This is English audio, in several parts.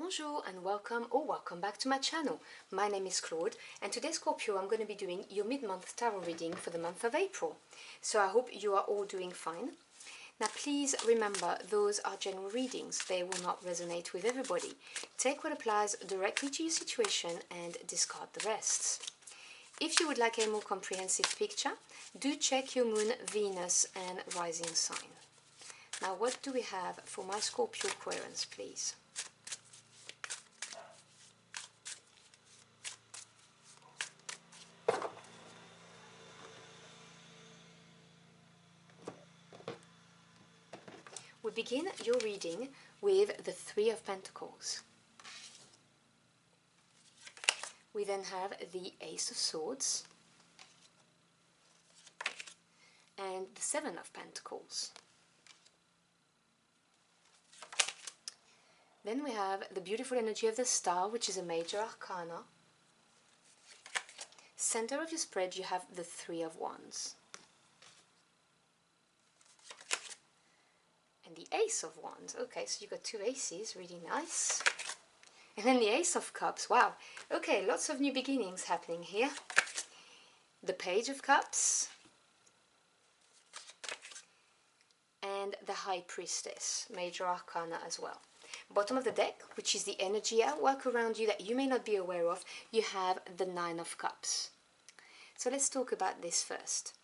Bonjour and welcome back to my channel. My name is Claude and today, Scorpio, I'm going to be doing your mid-month tarot reading for the month of April. So I hope you are all doing fine. Now please remember, those are general readings. They will not resonate with everybody. Take what applies directly to your situation and discard the rest. If you would like a more comprehensive picture, do check your moon, Venus and rising sign. Now what do we have for my Scorpio Aquarians, please? We begin your reading with the Three of Pentacles. We then have the Ace of Swords and the Seven of Pentacles. Then we have the beautiful energy of the Star, which is a major arcana. Center of your spread, you have the Three of Wands. And the Ace of Wands. Okay, so you've got two aces, really nice. And then the Ace of Cups. Wow. Okay, lots of new beginnings happening here. The Page of Cups. And the High Priestess, major arcana as well. Bottom of the deck, which is the energy at work around you that you may not be aware of, you have the Nine of Cups. So let's talk about this first.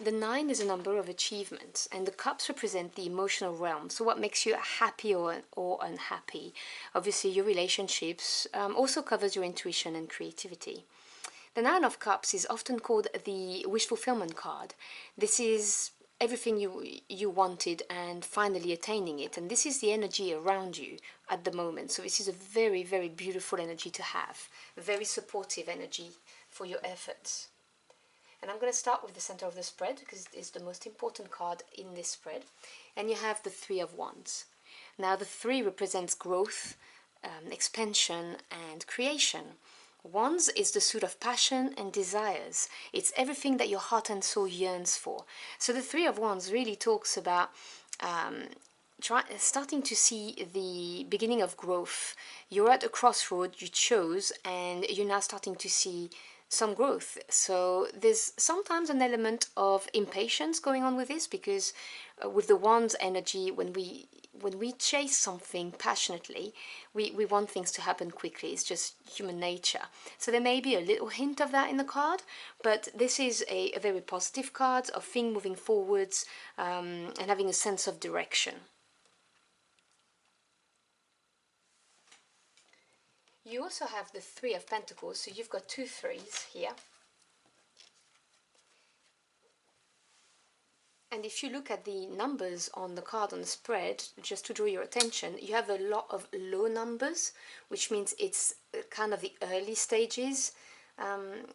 The 9 is a number of achievements, and the cups represent the emotional realm. So what makes you happy or unhappy? Obviously, your relationships also covers your intuition and creativity. The 9 of Cups is often called the wish fulfillment card. This is everything you wanted and finally attaining it. And this is the energy around you at the moment. So this is a very, very beautiful energy to have. A very supportive energy for your efforts. And I'm going to start with the center of the spread because it's the most important card in this spread. And you have the Three of Wands. Now the 3 represents growth, expansion and creation. Wands is the suit of passion and desires. It's everything that your heart and soul yearns for. So the Three of Wands really talks about starting to see the beginning of growth. You're at a crossroad you chose and you're now starting to see some growth. So there's sometimes an element of impatience going on with this because with the Wands energy, when we chase something passionately, we want things to happen quickly. It's just human nature. So there may be a little hint of that in the card, but this is a very positive card of things moving forwards and having a sense of direction. You also have the Three of Pentacles, so you've got two threes here. And if you look at the numbers on the card on the spread, just to draw your attention, you have a lot of low numbers, which means it's kind of the early stages.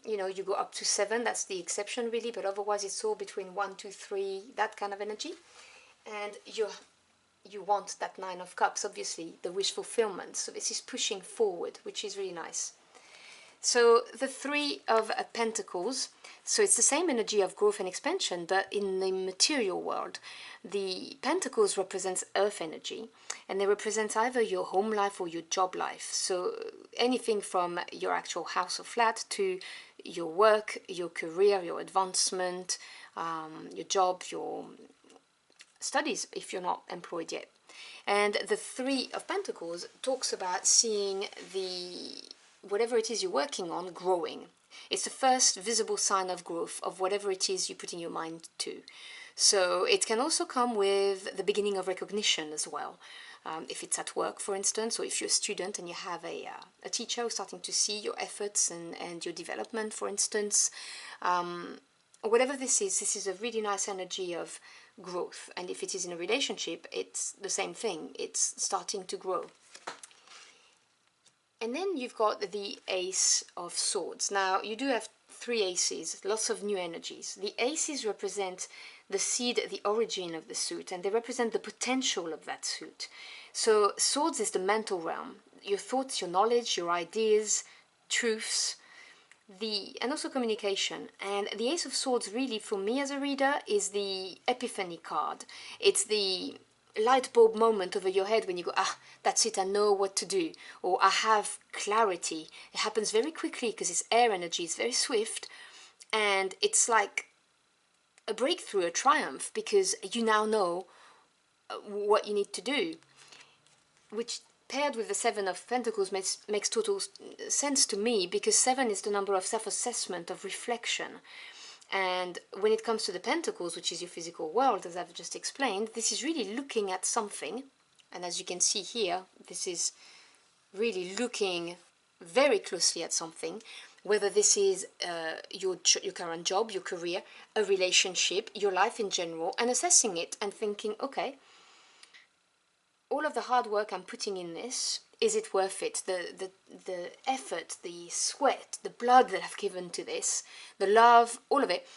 You know, you go up to 7, that's the exception really, but otherwise it's all between 1, 2, 3, that kind of energy. And you want that Nine of Cups, obviously, the wish fulfillment. So this is pushing forward, which is really nice. So the Three of Pentacles, so it's the same energy of growth and expansion, but in the material world. The Pentacles represents earth energy, and they represent either your home life or your job life. So anything from your actual house or flat to your work, your career, your advancement, your job, your studies if you're not employed yet. And the Three of Pentacles talks about seeing whatever it is you're working on growing. It's the first visible sign of growth of whatever it is you put in your mind to. So it can also come with the beginning of recognition as well. If it's at work, for instance, or if you're a student and you have a teacher who's starting to see your efforts and your development, for instance. Whatever this is a really nice energy of growth. And if it is in a relationship, it's the same thing. It's starting to grow. And then you've got the Ace of Swords. Now, you do have 3 aces, lots of new energies. The aces represent the seed, the origin of the suit, and they represent the potential of that suit. So, swords is the mental realm. Your thoughts, your knowledge, your ideas, truths, and also communication. And the Ace of Swords really, for me as a reader, is the epiphany card. It's the light bulb moment over your head when you go, ah, that's it, I know what to do, or I have clarity. It happens very quickly because it's air energy, it's very swift, and it's like a breakthrough, a triumph, because you now know what you need to do, which paired with the Seven of Pentacles makes total sense to me, because 7 is the number of self-assessment, of reflection. And when it comes to the Pentacles, which is your physical world, as I've just explained, this is really looking at something. And as you can see here, this is really looking very closely at something, whether this is your current job, your career, a relationship, your life in general, and assessing it and thinking, okay, all of the hard work I'm putting in this, is it worth it? The effort, the sweat, the blood that I've given to this, the love, all of it,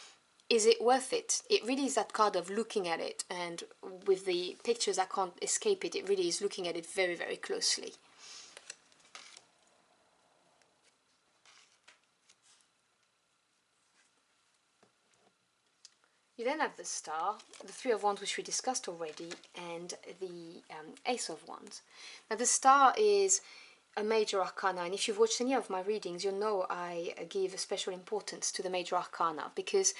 is it worth it? It really is that card of looking at it, and with the pictures I can't escape it, it really is looking at it very, very closely. You then have the Star, the Three of Wands, which we discussed already, and the Ace of Wands. Now the Star is a major arcana, and if you've watched any of my readings, you'll know I give a special importance to the major arcana, because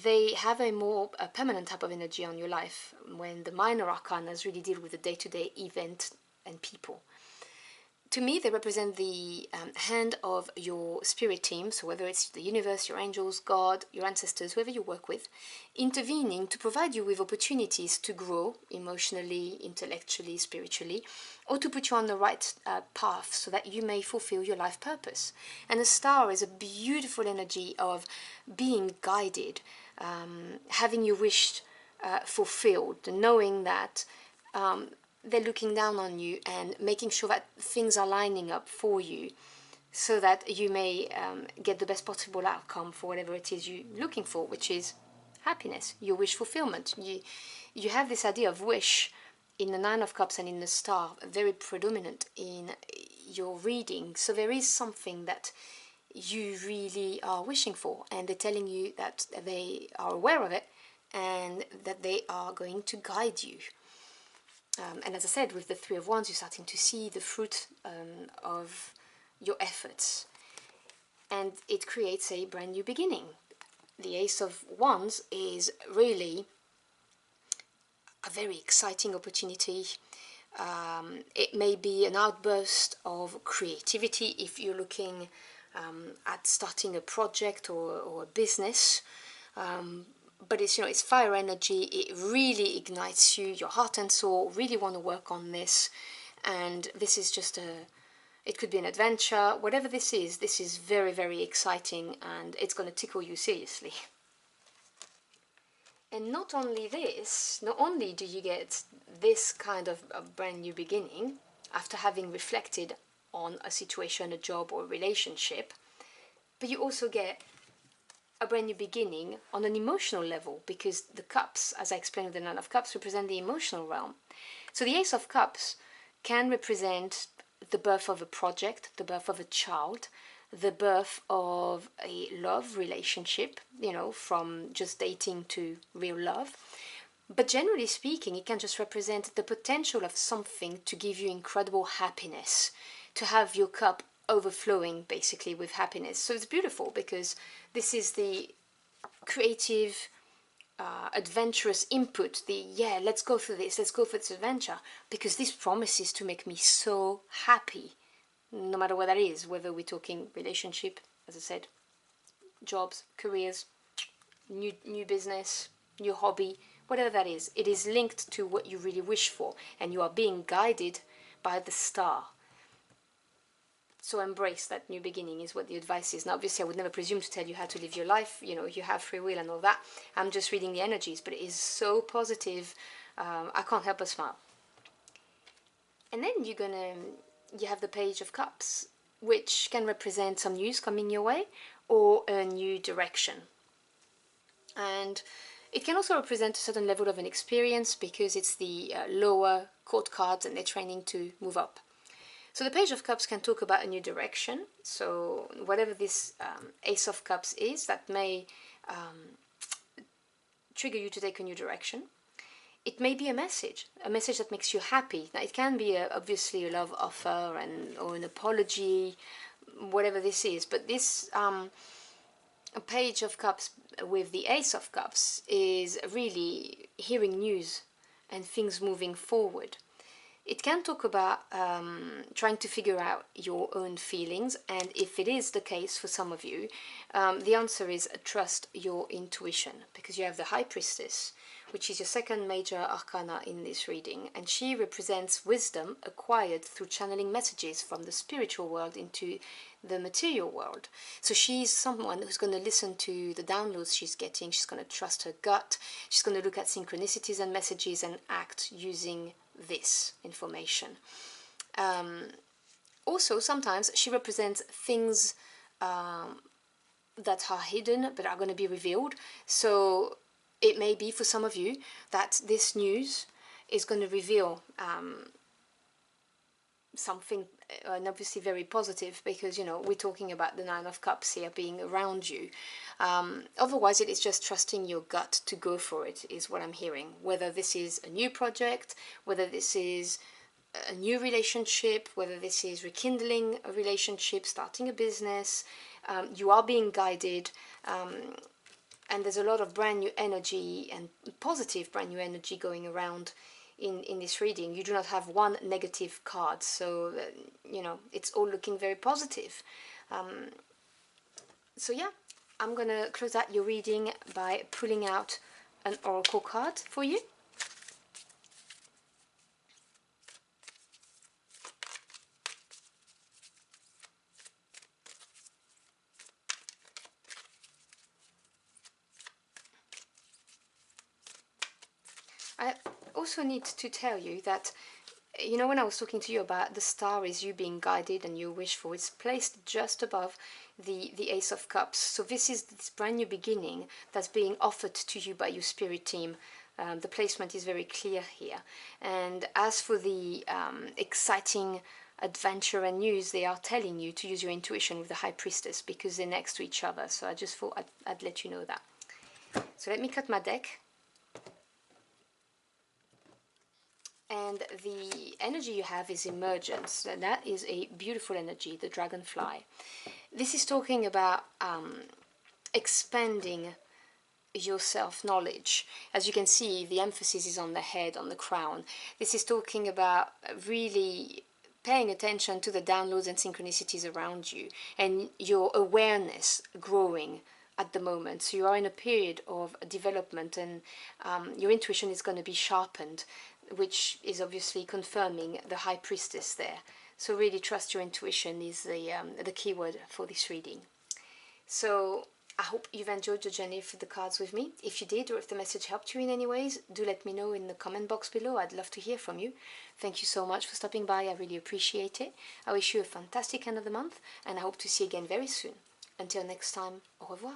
they have a more permanent type of energy on your life, when the minor arcanas really deal with the day-to-day event and people. To me, they represent the hand of your spirit team, so whether it's the universe, your angels, God, your ancestors, whoever you work with, intervening to provide you with opportunities to grow emotionally, intellectually, spiritually, or to put you on the right path so that you may fulfill your life purpose. And a star is a beautiful energy of being guided, having your wish fulfilled, knowing that they're looking down on you and making sure that things are lining up for you so that you may get the best possible outcome for whatever it is you're looking for, which is happiness, your wish fulfillment. You have this idea of wish in the Nine of Cups and in the Star, very predominant in your reading. So there is something that you really are wishing for, and they're telling you that they are aware of it and that they are going to guide you. And as I said, with the Three of Wands, you're starting to see the fruit of your efforts. And it creates a brand new beginning. The Ace of Wands is really a very exciting opportunity. It may be an outburst of creativity if you're looking at starting a project or a business. But it's, you know, it's fire energy. It really ignites you, your heart and soul, really want to work on this. And this is just it could be an adventure, whatever this is very, very exciting, and it's going to tickle you seriously. And not only this, not only do you get this kind of a brand new beginning after having reflected on a situation, a job or a relationship, but you also get a brand new beginning on an emotional level, because the cups, as I explained with the Nine of Cups, represent the emotional realm. So the Ace of Cups can represent the birth of a project, the birth of a child, the birth of a love relationship, you know, from just dating to real love. But generally speaking, it can just represent the potential of something to give you incredible happiness, to have your cup overflowing basically with happiness. So it's beautiful, because this is the creative, adventurous input, the let's go through this, let's go for this adventure, because this promises to make me so happy, no matter what that is, whether we're talking relationship, as I said, jobs, careers, new business, new hobby, whatever that is. It is linked to what you really wish for, and you are being guided by the star. So embrace that new beginning is what the advice is. Now, obviously, I would never presume to tell you how to live your life. You know, you have free will and all that. I'm just reading the energies, but it is so positive. I can't help but smile. And then you have the Page of Cups, which can represent some news coming your way or a new direction. And it can also represent a certain level of an experience, because it's the lower court cards and they're training to move up. So the Page of Cups can talk about a new direction. So whatever this Ace of Cups is, that may trigger you to take a new direction. it may be a message that makes you happy. Now, it can be obviously a love offer or an apology, whatever this is. But this a Page of Cups with the Ace of Cups is really hearing news and things moving forward. It can talk about trying to figure out your own feelings, and if it is the case for some of you, the answer is trust your intuition, because you have the High Priestess, which is your second major arcana in this reading, and she represents wisdom acquired through channeling messages from the spiritual world into the material world. So she's someone who's going to listen to the downloads she's getting. She's going to trust her gut. She's going to look at synchronicities and messages and act using this information. Also, sometimes she represents things that are hidden but are going to be revealed. So it may be for some of you that this news is going to reveal something, and obviously very positive, because we're talking about the Nine of Cups here being around you. Otherwise, it is just trusting your gut to go for it, is what I'm hearing. Whether this is a new project, whether this is a new relationship, whether this is rekindling a relationship, starting a business, you are being guided, and there's a lot of brand new energy and positive brand new energy going around in this reading. You do not have one negative card, so it's all looking very positive. So yeah, I'm gonna close out your reading by pulling out an oracle card for you. I also need to tell you that, when I was talking to you about the star is you being guided and your wish for, it's placed just above the Ace of Cups. So this is this brand new beginning that's being offered to you by your spirit team. The placement is very clear here. And as for the exciting adventure and news, they are telling you to use your intuition with the High Priestess, because they're next to each other. So I just thought I'd let you know that. So let me cut my deck. And the energy you have is emergence, and that is a beautiful energy, the dragonfly. This is talking about expanding your self-knowledge. As you can see, the emphasis is on the head, on the crown. This is talking about really paying attention to the downloads and synchronicities around you, and your awareness growing at the moment. So you are in a period of development, and your intuition is going to be sharpened, which is obviously confirming the High Priestess there. So really trust your intuition is the key word for this reading. So I hope you've enjoyed the journey through the cards with me. If you did, or if the message helped you in any ways, do let me know in the comment box below. I'd love to hear from you. Thank you so much for stopping by. I really appreciate it. I wish you a fantastic end of the month, and I hope to see you again very soon. Until next time, au revoir.